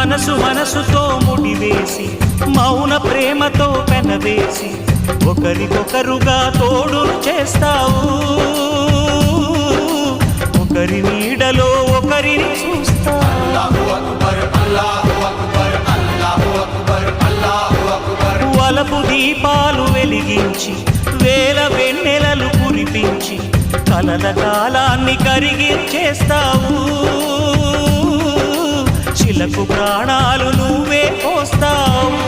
మనసు మనసుతో ముడివేసి మౌన ప్రేమతో పెనవేసి ఒకరికొకరుగా తోడును చేస్తావు ఒకరి నీడలో ఒకరిని చూస్తావు వలపు దీపాలు వెలిగించి వేల వెన్నెలలు కురిపించి కలల కాలాన్ని కరిగించేస్తావు చిలకు ప్రాణాలు నువ్వే పోస్తావు